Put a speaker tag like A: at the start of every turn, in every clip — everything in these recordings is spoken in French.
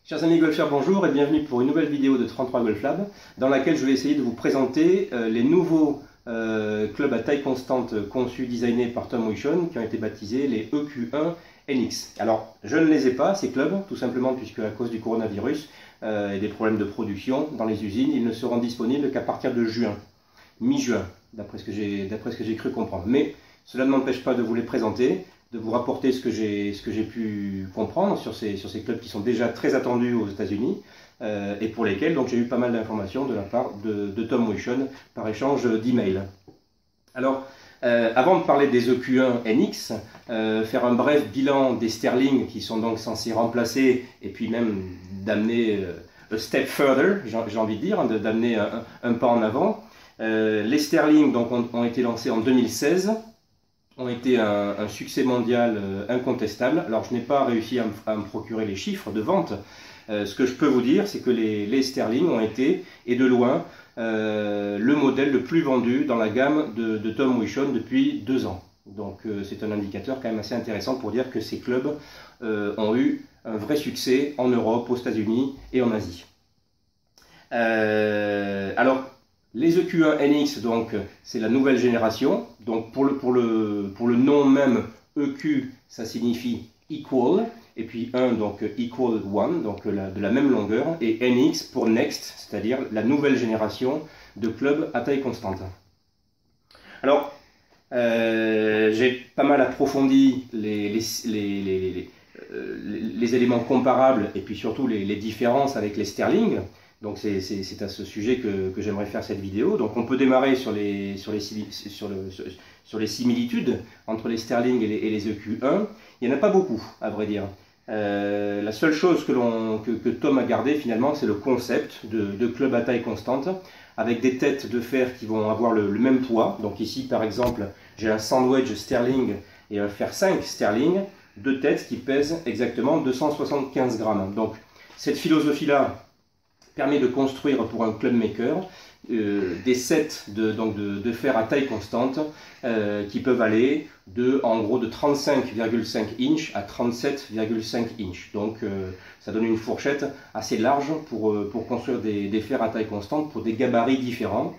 A: Chers amis golfeurs, bonjour et bienvenue pour une nouvelle vidéo de 33 Golf Lab dans laquelle je vais essayer de vous présenter les nouveaux clubs à taille constante conçus, designés par Tom Wichon qui ont été baptisés les EQ1 NX. Alors, je ne les ai pas, ces clubs, tout simplement puisque à cause du coronavirus et des problèmes de production dans les usines, ils ne seront disponibles qu'à partir de juin, mi-juin, d'après ce que j'ai cru comprendre. Mais cela ne m'empêche pas de vous les présenter, de vous rapporter ce que j'ai pu comprendre sur ces clubs qui sont déjà très attendus aux États-Unis et pour lesquels j'ai eu pas mal d'informations de la part de Tom Wichon par échange d'emails. Alors, avant de parler des EQ1 NX, faire un bref bilan des Sterling qui sont donc censés remplacer et puis même d'amener a step further, j'ai envie de dire, d'amener un pas en avant. Les Sterling donc, ont été lancés en 2016. Ont été un succès mondial incontestable. Alors je n'ai pas réussi à me procurer les chiffres de vente. Ce que je peux vous dire, c'est que les Sterling ont été, et de loin, le modèle le plus vendu dans la gamme de Tom Wichon depuis 2 ans. Donc c'est un indicateur quand même assez intéressant pour dire que ces clubs ont eu un vrai succès en Europe, aux États-Unis et en Asie. Alors, les EQ1 NX, donc, c'est la nouvelle génération. Donc, pour le nom même, EQ, ça signifie equal. Et puis 1, donc equal 1, donc de la même longueur. Et NX pour next, c'est-à-dire la nouvelle génération de clubs à taille constante. Alors, j'ai pas mal approfondi les éléments comparables et puis surtout les différences avec les Sterling. Donc c'est à ce sujet que j'aimerais faire cette vidéo. Donc on peut démarrer sur les similitudes entre les Sterling et les EQ1. Il n'y en a pas beaucoup, à vrai dire. La seule chose que Tom a gardé finalement, c'est le concept de club à taille constante, avec des têtes de fer qui vont avoir le même poids. Donc ici par exemple, j'ai un sandwich Sterling et un fer 5 Sterling, 2 têtes qui pèsent exactement 275 grammes. Donc cette philosophie-là permet de construire pour un club maker des sets de fer à taille constante qui peuvent aller en gros de 35,5 inches à 37,5 inches. Donc ça donne une fourchette assez large pour construire des fers à taille constante pour des gabarits différents.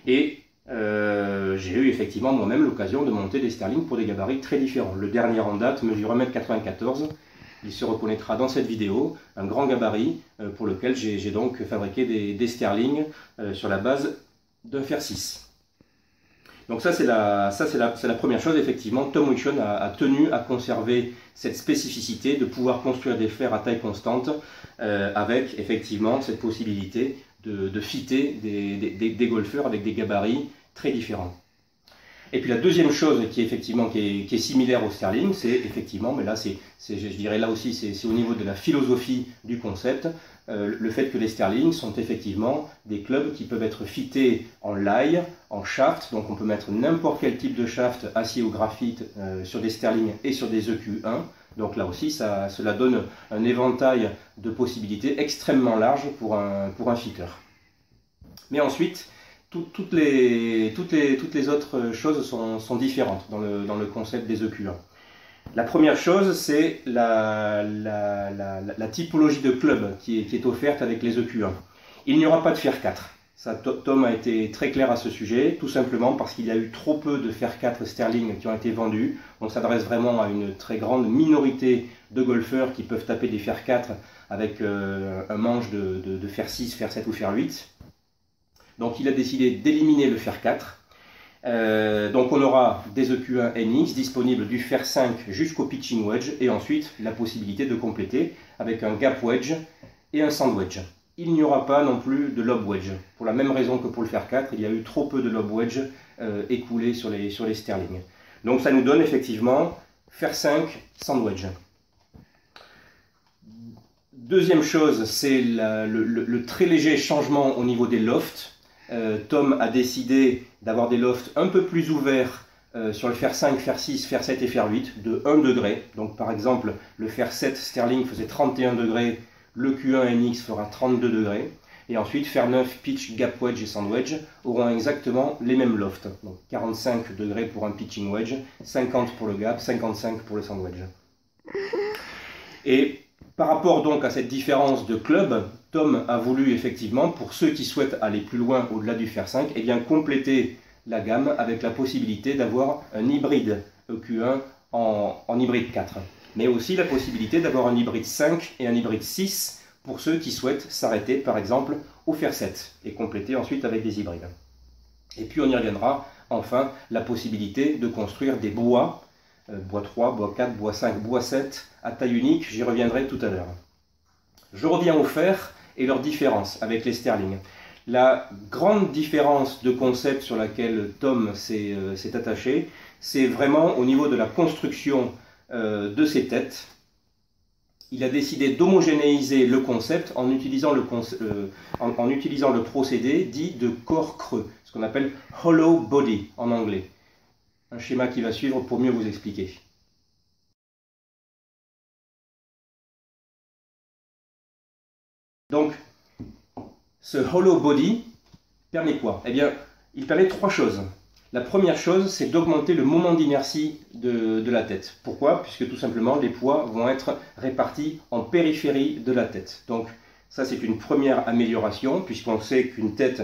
A: Et j'ai eu effectivement moi-même l'occasion de monter des Sterling pour des gabarits très différents. Le dernier en date mesure 1,94 m. Il se reconnaîtra dans cette vidéo, un grand gabarit pour lequel j'ai donc fabriqué des Sterling sur la base d'un fer 6. Donc ça c'est la première chose. Effectivement, Tom Wichon a tenu à conserver cette spécificité de pouvoir construire des fers à taille constante avec effectivement cette possibilité de fitter des golfeurs avec des gabarits très différents. Et puis la deuxième chose qui est similaire au Sterling, c'est effectivement, mais là je dirais là aussi c'est au niveau de la philosophie du concept, le fait que les Sterling sont effectivement des clubs qui peuvent être fittés en lie, en shaft, donc on peut mettre n'importe quel type de shaft acier ou graphite sur des Sterling et sur des EQ1. Donc là aussi cela donne un éventail de possibilités extrêmement large pour un fitter. Mais ensuite, toutes les autres choses sont différentes dans le concept des EQ1. La première chose, c'est la typologie de club qui est offerte avec les EQ1. Il n'y aura pas de fer 4. Ça, Tom a été très clair à ce sujet, tout simplement parce qu'il y a eu trop peu de fer 4 Sterling qui ont été vendus. On s'adresse vraiment à une très grande minorité de golfeurs qui peuvent taper des fer 4 avec un manche de fer 6, fer 7 ou fer 8. Donc il a décidé d'éliminer le fer 4. Donc on aura des EQ1 NX disponibles du fer 5 jusqu'au pitching wedge et ensuite la possibilité de compléter avec un gap wedge et un sand wedge. Il n'y aura pas non plus de lob wedge. Pour la même raison que pour le fer 4, il y a eu trop peu de lob wedge écoulés sur les Sterling. Donc ça nous donne effectivement fer 5, sand wedge. Deuxième chose, c'est le très léger changement au niveau des lofts. Tom a décidé d'avoir des lofts un peu plus ouverts sur le fer 5, fer 6, fer 7 et fer 8 de 1 degré. Donc par exemple, le fer 7 Sterling faisait 31 degrés, le Q1 NX fera 32 degrés. Et ensuite, fer 9, pitch, gap wedge et sand wedge auront exactement les mêmes lofts. Donc 45 degrés pour un pitching wedge, 50 pour le gap, 55 pour le sand wedge. Et Par rapport donc à cette différence de club, Tom a voulu effectivement, pour ceux qui souhaitent aller plus loin au-delà du fer 5, eh bien, compléter la gamme avec la possibilité d'avoir un hybride EQ1 en hybride 4. Mais aussi la possibilité d'avoir un hybride 5 et un hybride 6 pour ceux qui souhaitent s'arrêter par exemple au fer 7 et compléter ensuite avec des hybrides. Et puis on y reviendra, enfin, la possibilité de construire des bois, bois 3, bois 4, bois 5, bois 7, à taille unique, j'y reviendrai tout à l'heure. Je reviens au fer et leurs différences avec les Sterling. La grande différence de concept sur laquelle Tom s'est attaché, c'est vraiment au niveau de la construction de ces têtes. Il a décidé d'homogénéiser le concept en utilisant le procédé dit de corps creux, ce qu'on appelle hollow body en anglais. Un schéma qui va suivre pour mieux vous expliquer. Donc, ce hollow body permet quoi? Eh bien, il permet trois choses. La première chose, c'est d'augmenter le moment d'inertie de la tête. Pourquoi? Puisque tout simplement, les poids vont être répartis en périphérie de la tête. Donc, ça, c'est une première amélioration, puisqu'on sait qu'une tête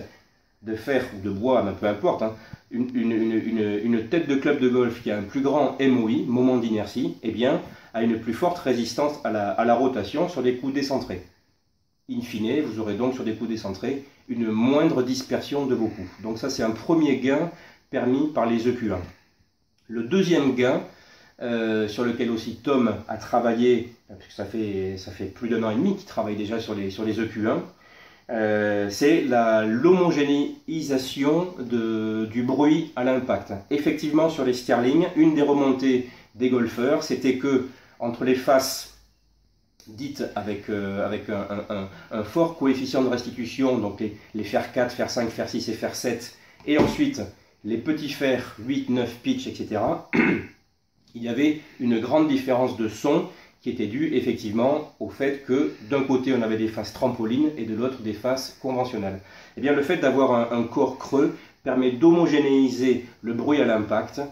A: de fer ou de bois, peu importe, hein, une tête de club de golf qui a un plus grand MOI, moment d'inertie, eh bien, a une plus forte résistance à la rotation sur des coups décentrés. In fine, vous aurez donc sur des coups décentrés une moindre dispersion de vos coups. Donc ça, c'est un premier gain permis par les EQ1. Le deuxième gain, sur lequel aussi Tom a travaillé, puisque ça fait plus d'un an et demi qu'il travaille déjà sur les EQ1, c'est l'homogénéisation du bruit à l'impact. Effectivement, sur les Sterling, une des remontées des golfeurs, c'était que entre les faces dites avec un fort coefficient de restitution, donc les fer 4, fer 5, fer 6 et fer 7, et ensuite les petits fers 8, 9 pitch, etc., il y avait une grande différence de son qui était due effectivement au fait que d'un côté on avait des faces trampolines et de l'autre des faces conventionnelles. Et bien le fait d'avoir un corps creux permet d'homogénéiser le bruit à l'impact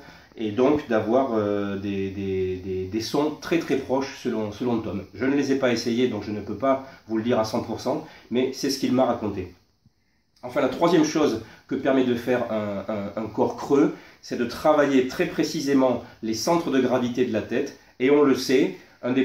A: et donc d'avoir des sons très très proches selon Tom. Je ne les ai pas essayés donc je ne peux pas vous le dire à 100%, mais c'est ce qu'il m'a raconté. Enfin, la troisième chose que permet de faire un corps creux, c'est de travailler très précisément les centres de gravité de la tête. Et on le sait, un des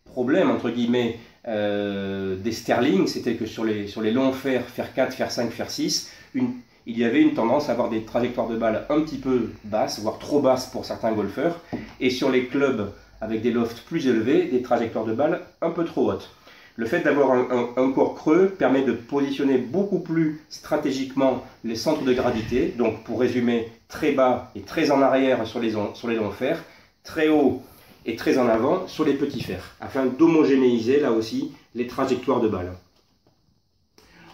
A: problèmes, entre guillemets, des Sterling, c'était que sur les longs fers, fer 4, fer 5, fer 6, il y avait une tendance à avoir des trajectoires de balles un petit peu basses, voire trop basses pour certains golfeurs. Et sur les clubs avec des lofts plus élevés, des trajectoires de balles un peu trop hautes. Le fait d'avoir un corps creux permet de positionner beaucoup plus stratégiquement les centres de gravité. Donc, pour résumer, très bas et très en arrière sur les longs fers, très haut et très en avant sur les petits fers, afin d'homogénéiser là aussi les trajectoires de balles.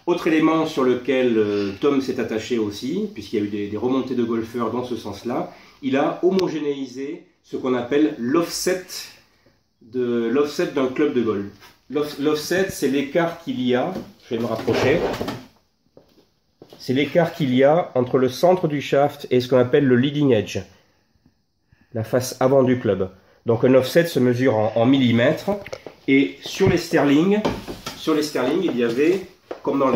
A: Autre élément sur lequel Tom s'est attaché aussi, puisqu'il y a eu des remontées de golfeurs dans ce sens-là, il a homogénéisé ce qu'on appelle l'offset d'un club de golf. L'offset, c'est l'écart qu'il y a, je vais me rapprocher, c'est l'écart qu'il y a entre le centre du shaft et ce qu'on appelle le leading edge, la face avant du club. Donc un offset se mesure en millimètres, et sur les Sterling, il y avait, comme dans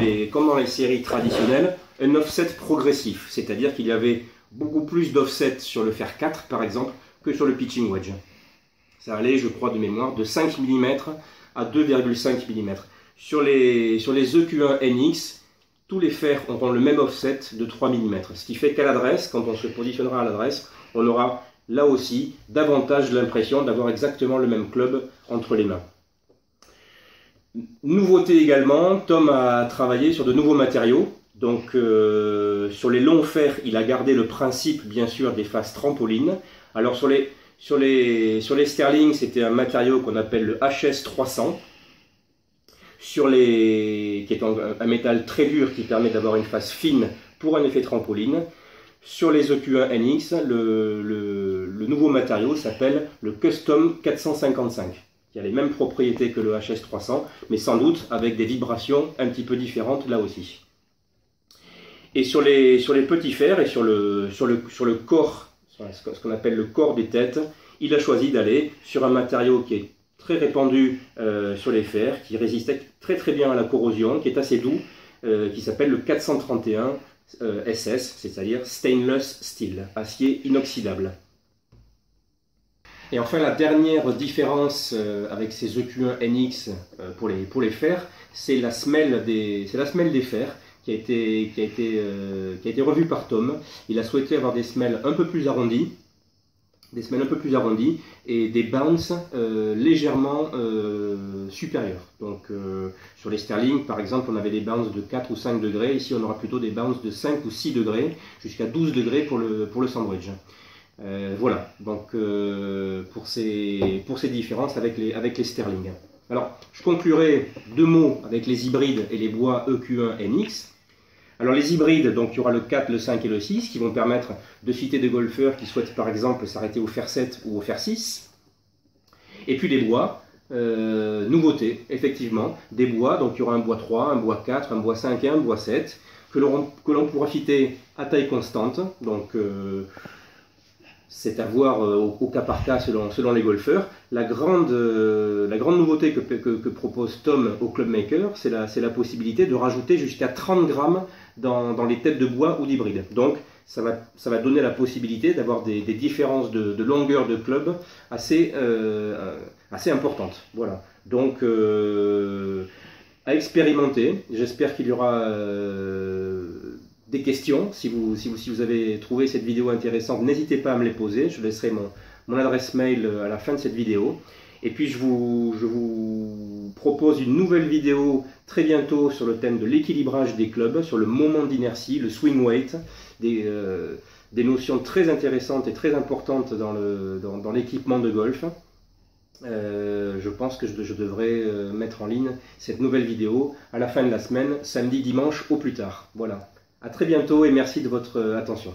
A: les séries traditionnelles, un offset progressif, c'est-à-dire qu'il y avait beaucoup plus d'offset sur le fer 4 par exemple que sur le pitching wedge. Ça allait, je crois de mémoire, de 5 mm à 2,5 mm. Sur les EQ1 NX, tous les fers auront le même offset de 3 mm. Ce qui fait qu'à l'adresse, quand on se positionnera à l'adresse, on aura là aussi davantage l'impression d'avoir exactement le même club entre les mains. Nouveauté également, Tom a travaillé sur de nouveaux matériaux. Donc sur les longs fers, il a gardé le principe bien sûr des faces trampolines. Alors sur les Sterling, c'était un matériau qu'on appelle le HS300, qui est un métal très dur qui permet d'avoir une face fine pour un effet trampoline. Sur les EQ1 NX, le nouveau matériau s'appelle le Custom 455, qui a les mêmes propriétés que le HS300, mais sans doute avec des vibrations un petit peu différentes là aussi. Et sur les petits fers et sur le corps, ce qu'on appelle le corps des têtes, il a choisi d'aller sur un matériau qui est très répandu sur les fers, qui résiste très bien à la corrosion, qui est assez doux, qui s'appelle le 431 SS, c'est-à-dire Stainless Steel, acier inoxydable. Et enfin, la dernière différence avec ces EQ1 NX pour les fers, c'est la semelle des fers qui a été revue par Tom. Il a souhaité avoir des semelles un peu plus arrondies, et des bounces légèrement supérieurs. Donc sur les Sterling, par exemple, on avait des bounces de 4 ou 5 degrés. Ici, on aura plutôt des bounces de 5 ou 6 degrés, jusqu'à 12 degrés pour le sandwich. Voilà, donc pour ces différences avec les Sterling. Alors, je conclurai 2 mots avec les hybrides et les bois EQ1 NX. Alors les hybrides, donc il y aura le 4, le 5 et le 6 qui vont permettre de fitter des golfeurs qui souhaitent par exemple s'arrêter au fer 7 ou au fer 6. Et puis les bois, nouveauté, effectivement, des bois, donc il y aura un bois 3, un bois 4, un bois 5 et un bois 7 que l'on pourra fitter à taille constante, donc c'est à voir au cas par cas selon les golfeurs. La grande nouveauté que propose Tom au Clubmaker, c'est la possibilité de rajouter jusqu'à 30 grammes dans les têtes de bois ou d'hybride. Donc ça va donner la possibilité d'avoir des différences de longueur de club assez importantes. Voilà. Donc à expérimenter. J'espère qu'il y aura des questions. Si vous avez trouvé cette vidéo intéressante, n'hésitez pas à me les poser. Je laisserai mon adresse mail à la fin de cette vidéo. Et puis je vous propose une nouvelle vidéo très bientôt sur le thème de l'équilibrage des clubs, sur le moment d'inertie, le swing weight, des notions très intéressantes et très importantes dans l'équipement de golf. Je pense que je devrais mettre en ligne cette nouvelle vidéo à la fin de la semaine, samedi, dimanche au plus tard. Voilà. À très bientôt et merci de votre attention.